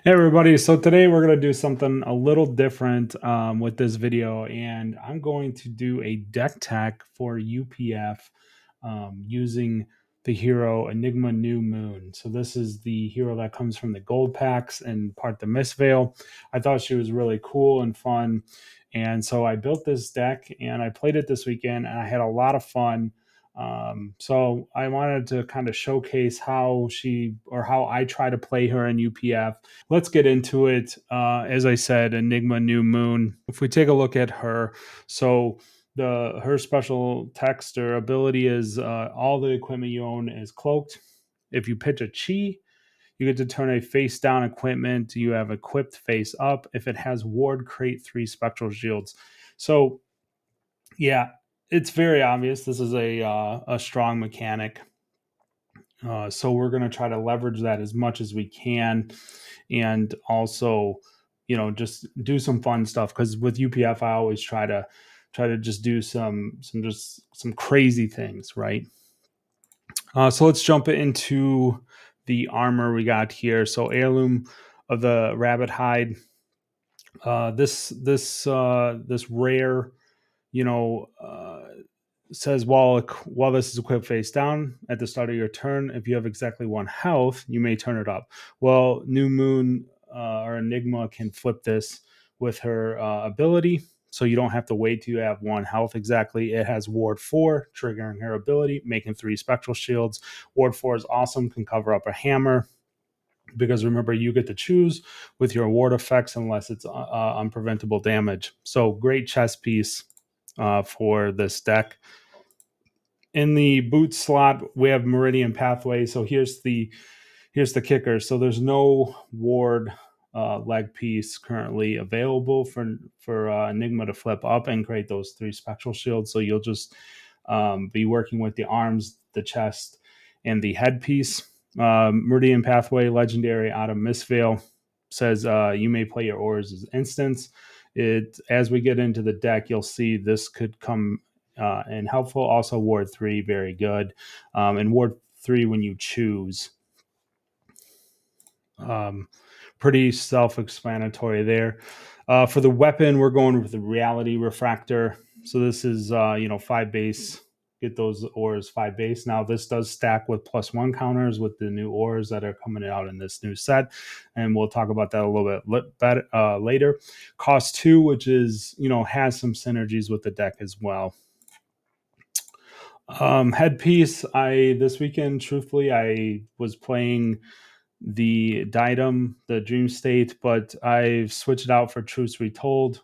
Hey everybody, so today we're going to do something a little different with this video, and I'm going to do a deck tech for UPF using the hero Enigma New Moon. So this is the hero that comes from the gold packs and part the Mistveil. I thought she was really cool and fun, and so I built this deck and I played it this weekend and I had a lot of fun. So I wanted to kind of showcase how I try to play her in UPF. Let's get into it. As I said, Enigma New Moon. If we take a look at her, so her special text or ability is all the equipment you own is cloaked. If you pitch a chi, you get to turn a face down equipment you have equipped face up. If it has ward, create 3 spectral shields. So yeah, it's very obvious. This is a strong mechanic. So we're going to try to leverage that as much as we can, and also, just do some fun stuff. Because with UPF, I always try to just do some crazy things, right? So let's jump into the armor we got here. So heirloom of the rabbit hide. This rare, you know. Says while this is equipped face down at the start of your turn, if you have exactly 1 health, you may turn it up. Well, New Moon or Enigma can flip this with her ability, so you don't have to wait till you have 1 health exactly. It has Ward 4, triggering her ability, making 3 spectral shields. Ward 4 is awesome, can cover up a hammer, because remember, you get to choose with your ward effects unless it's unpreventable damage. So great chess piece for this deck. In the boot slot, we have Meridian Pathway. So here's the kicker. So there's no ward leg piece currently available for Enigma to flip up and create those 3 spectral shields. So you'll just be working with the arms, the chest, and the headpiece. Meridian Pathway, legendary out of Mistveil, says you may play your ores as instants. As we get into the deck, you'll see this could come and helpful. Also, Ward 3, very good. And Ward 3, when you choose, um, pretty self explanatory there. For the weapon, we're going with the Reality Refractor. So this is, 5 base. Get those ores 5 base. Now, this does stack with +1 counters with the new ores that are coming out in this new set. And we'll talk about that a little bit better, later. Cost 2, which is, has some synergies with the deck as well. Headpiece. This weekend, truthfully, I was playing the Diadem, the Dream State, but I've switched it out for Truths Retold.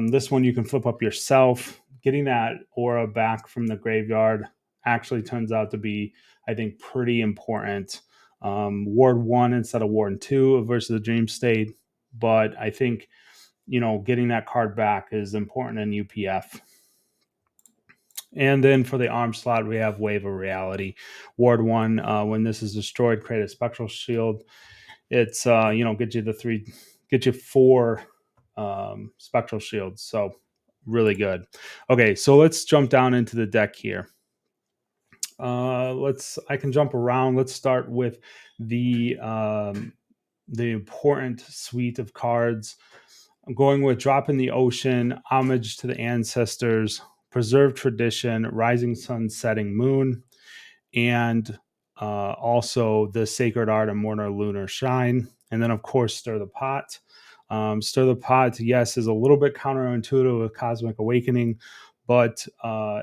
This one you can flip up yourself. Getting that aura back from the graveyard actually turns out to be, I think, pretty important. Ward 1 instead of Ward 2 versus the Dream State, but I think, getting that card back is important in UPF. And then for the arm slot, we have Wave of Reality. Ward 1, when this is destroyed, create a spectral shield. It's, get you 4 spectral shields. So really good. Okay, so let's jump down into the deck here. I can jump around. Let's start with the important suite of cards. I'm going with Drop in the Ocean, Homage to the Ancestors, Preserve Tradition, Rising Sun, Setting Moon, and also the Sacred Art of Mortar Lunar Shine. And then, of course, Stir the Pot. Stir the Pot, yes, is a little bit counterintuitive with Cosmic Awakening, but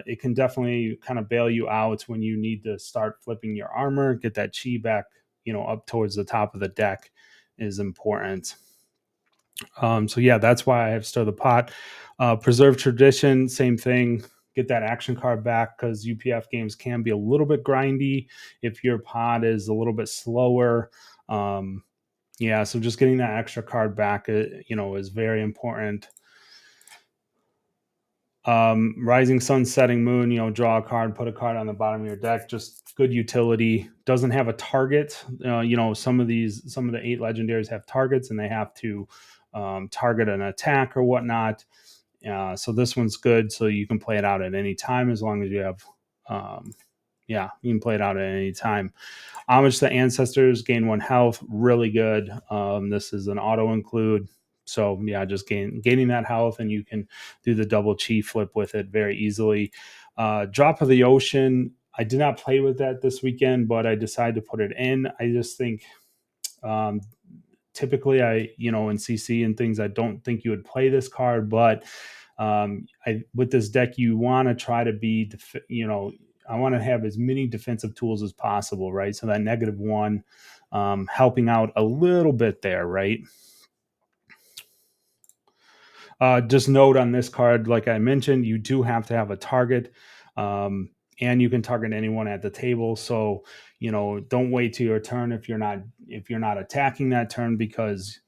it can definitely kind of bail you out when you need to start flipping your armor, get that chi back, up towards the top of the deck is important. So yeah, that's why I have Stir the Pot. Preserve Tradition, same thing. Get that action card back, because UPF games can be a little bit grindy if your pod is a little bit slower. Yeah, so just getting that extra card back, is very important. Rising Sun, Setting Moon, draw a card, put a card on the bottom of your deck. Just good utility. Doesn't have a target. Some of the 8 legendaries have targets, and they have to target an attack or whatnot. So this one's good. So you can play it out at any time as long as you have yeah, you can play it out at any time. Homage to Ancestors, gain 1 health, really good. This is an auto include. So yeah, just gaining that health, and you can do the double chi flip with it very easily. Drop of the Ocean, I did not play with that this weekend, but I decided to put it in. I just think um, typically in CC and things, I don't think you would play this card, but with this deck, you want to try to be, I want to have as many defensive tools as possible, right? So that -1, helping out a little bit there, right? Just note on this card, like I mentioned, you do have to have a target, and you can target anyone at the table. So don't wait till your turn if you're not attacking that turn, because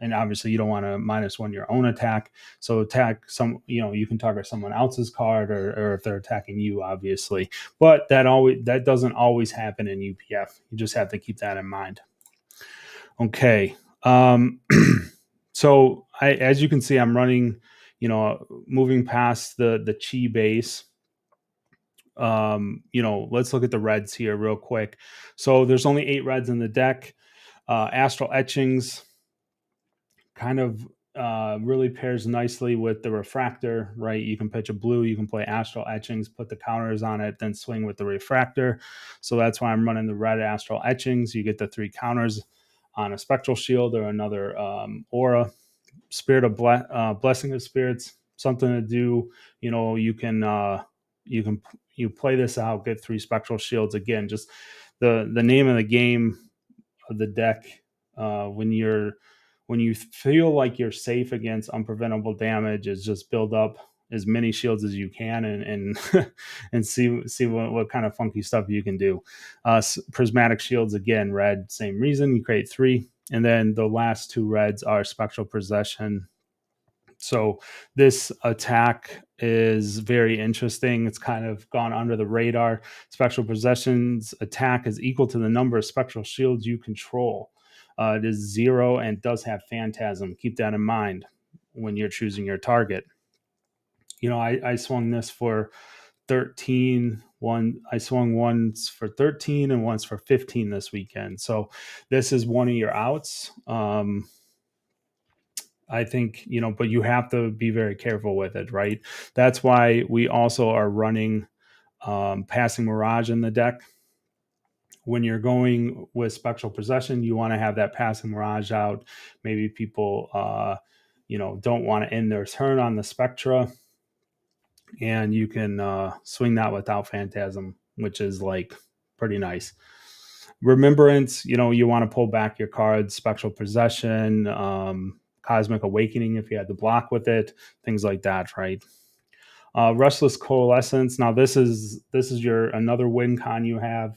and obviously you don't want to -1 your own attack. So attack you can target someone else's card, or if they're attacking you, obviously. But that doesn't always happen in UPF. You just have to keep that in mind. Okay. So as you can see, I'm running, moving past the chi base. Let's look at the reds here real quick. So there's only 8 reds in the deck. Astral Etchings kind of really pairs nicely with the Refractor, right? You can pitch a blue, you can play Astral Etchings, put the counters on it, then swing with the Refractor. So that's why I'm running the red Astral Etchings. You get the 3 counters on a Spectral Shield or another aura. Spirit of Blessing of Spirits, something to do. You play this out, get 3 Spectral Shields. Again, just the name of the game of the deck. When you feel like you're safe against unpreventable damage, is just build up as many shields as you can, and and see what kind of funky stuff you can do. Prismatic Shields, again, red, same reason. You create 3, and then the last 2 reds are Spectral Possession. So this attack is very interesting. It's kind of gone under the radar. Spectral Possession's attack is equal to the number of spectral shields you control. It is 0 and does have Phantasm. Keep that in mind when you're choosing your target. I swung this for 13. I swung once for 13 and once for 15 this weekend. So this is one of your outs. I think, but you have to be very careful with it, right? That's why we also are running Passing Mirage in the deck. When you're going with Spectral Possession, you want to have that Passing Mirage out. Maybe people, don't want to end their turn on the Spectra, and you can swing that without Phantasm, which is like pretty nice. Remembrance, you want to pull back your cards, Spectral Possession, Cosmic Awakening if you had to block with it, things like that, right? Restless Coalescence. Now this is your another win con you have.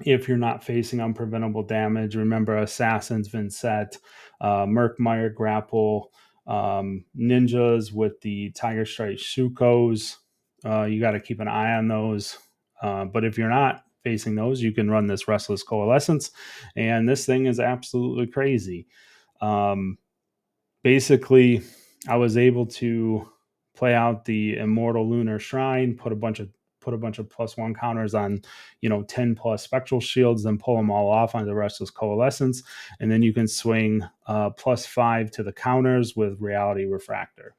If you're not facing unpreventable damage, remember Assassin's Vincent, Murkmire Grapple, ninjas with the Tiger Stripe Shukos. You got to keep an eye on those. But if you're not facing those, you can run this Restless Coalescence, and this thing is absolutely crazy. Basically, I was able to play out the Immortal Lunar Shrine, put a bunch of +1 counters on 10 plus Spectral Shields, then pull them all off on the Restless Coalescence, and then you can swing +5 to the counters with Reality Refractor.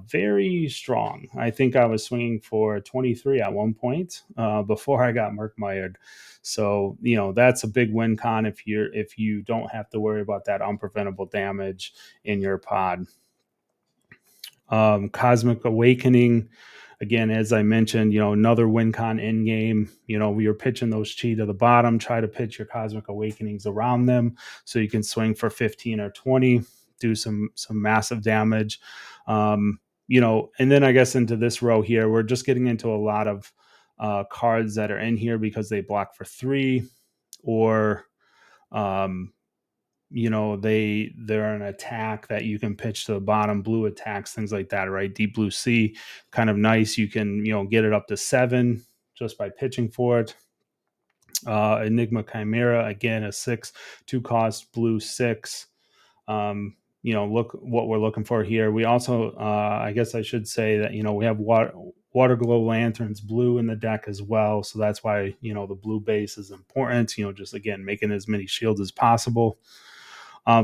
Very strong. I think I was swinging for 23 at one point before I got Murkmired. So that's a big win con if you don't have to worry about that unpreventable damage in your pod. Cosmic Awakening, again, as I mentioned, another win con in game. We are pitching those chi to the bottom. Try to pitch your Cosmic Awakenings around them so you can swing for 15 or 20, do some massive damage. And then I guess into this row here, we're just getting into a lot of cards that are in here because they block for 3, or they're an attack that you can pitch to the bottom, blue attacks, things like that, right? Deep Blue Sea, kind of nice. You can get it up to 7 just by pitching for it. Enigma Chimera, again, a 6, 2 cost, blue 6. look what we're looking for here. We also, I guess I should say that, we have water glow lanterns blue in the deck as well. So that's why, the blue base is important, just again, making as many shields as possible.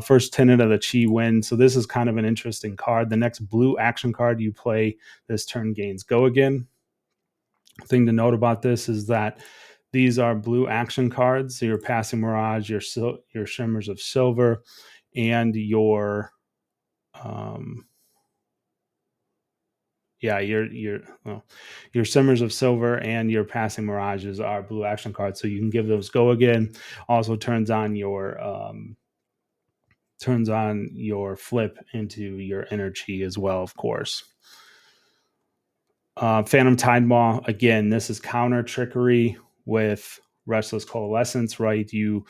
First tenant of the Chi win. So this is kind of an interesting card. The next blue action card you play this turn gains go again. Thing to note about this is that these are blue action cards. So your Passing Mirage, your Shimmers of Silver, and um, your Shimmers of Silver and your Passing Mirages are blue action cards. So you can give those go again. Also turns on your flip into your energy as well, of course. Phantom Tide Maw, again, this is counter trickery with Restless Coalescence, right? You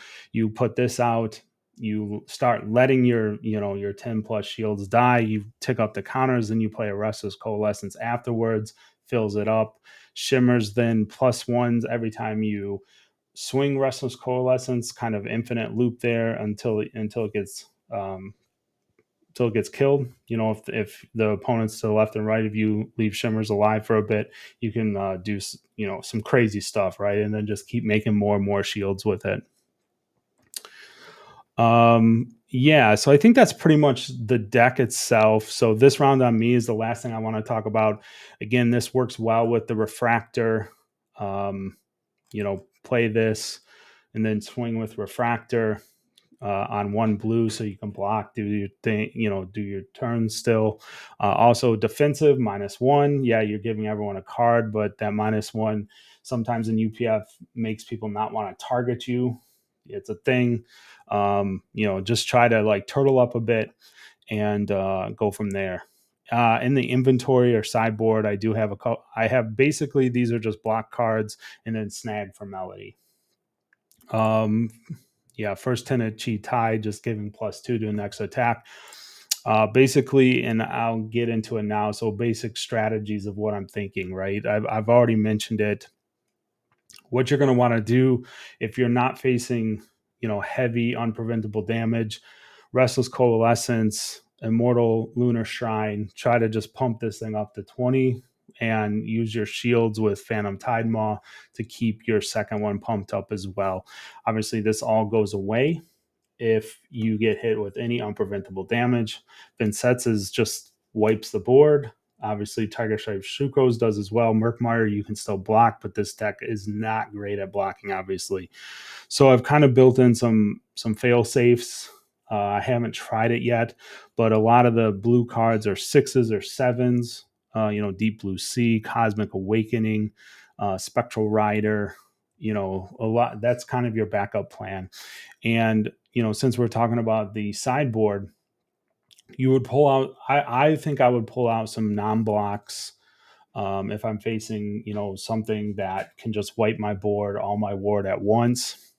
put this out, you start letting your 10 plus shields die, you tick up the counters, and you play a Restless Coalescence afterwards, fills it up. Shimmers then plus ones every time you swing Restless Coalescence, kind of infinite loop there until it gets till it gets killed. If the opponents to the left and right of you leave Shimmers alive for a bit, you can do some crazy stuff, right? And then just keep making more and more shields with it. Yeah, so I think that's pretty much the deck itself. So this round on me is the last thing I want to talk about. Again, this works well with the Refractor. Play this and then swing with Refractor on one blue, so you can block, do your thing, do your turn still. Also defensive, -1. Yeah, you're giving everyone a card, but that -1 sometimes in UPF makes people not want to target you. It's a thing. Just try to like turtle up a bit and go from there. In the inventory or sideboard, I have basically, these are just block cards and then snag for Melody. Yeah, first tenant Chi Tai, just giving +2 to the next attack. Basically, and I'll get into it now. So basic strategies of what I'm thinking, right? I've already mentioned it. What you're going to want to do if you're not facing, heavy unpreventable damage, Restless Coalescence, Immortal Lunar Shrine, try to just pump this thing up to 20 and use your shields with Phantom Tide Maw to keep your second one pumped up as well. Obviously, this all goes away if you get hit with any unpreventable damage. Vincetz's just wipes the board. Obviously, Tiger Stripe Shuko's does as well. Murkmire, you can still block, but this deck is not great at blocking, obviously. So I've kind of built in some fail safes. I haven't tried it yet, but a lot of the blue cards are 6s or 7s. Deep Blue Sea, Cosmic Awakening, Spectral Rider. A lot. That's kind of your backup plan. And since we're talking about the sideboard, you would pull out. I think I would pull out some non-blocks. If I'm facing, something that can just wipe my board, all my ward at once,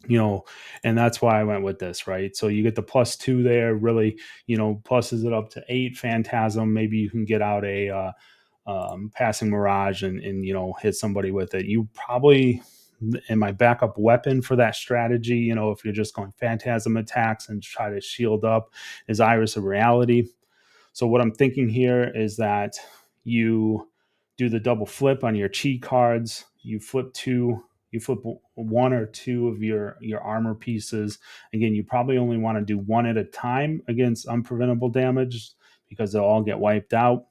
and that's why I went with this, right? So you get the +2 there, really, pluses it up to 8. Phantasm, maybe you can get out a Passing Mirage and hit somebody with it. You probably, in my backup weapon for that strategy, if you're just going Phantasm attacks and try to shield up, is Iris of Reality. So what I'm thinking here is that you do the double flip on your Chi cards. You flip one or two of your armor pieces. Again, you probably only want to do one at a time against unpreventable damage because they'll all get wiped out.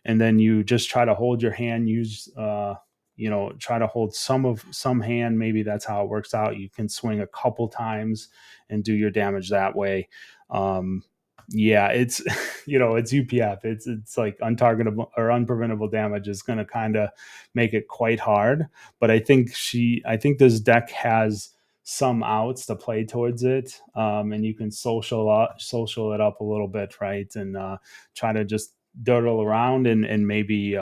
And then you just try to hold your hand, try to hold some hand. Maybe that's how it works out. You can swing a couple times and do your damage that way. Yeah, it's it's UPF. It's like untargetable or unpreventable damage is going to kind of make it quite hard. But I think this deck has some outs to play towards it, and you can social it up a little bit, right? And try to just dawdle around and maybe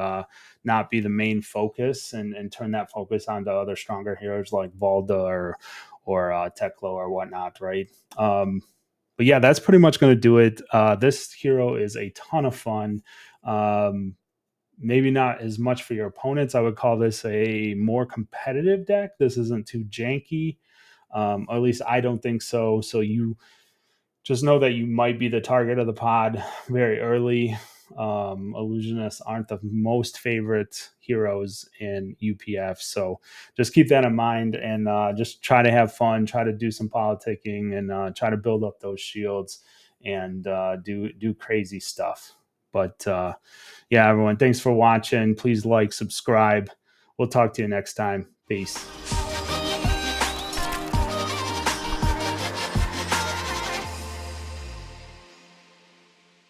not be the main focus and turn that focus onto other stronger heroes like Valda or Teklo or whatnot, right? But yeah, that's pretty much going to do it. This hero is a ton of fun. Maybe not as much for your opponents. I would call this a more competitive deck. This isn't too janky. Or at least I don't think so. So you just know that you might be the target of the pod very early. Illusionists aren't the most favorite heroes in UPF, so just keep that in mind and just try to have fun, try to do some politicking, and try to build up those shields and do crazy stuff. But yeah, everyone, thanks for watching. Please like, subscribe. We'll talk to you next time. Peace.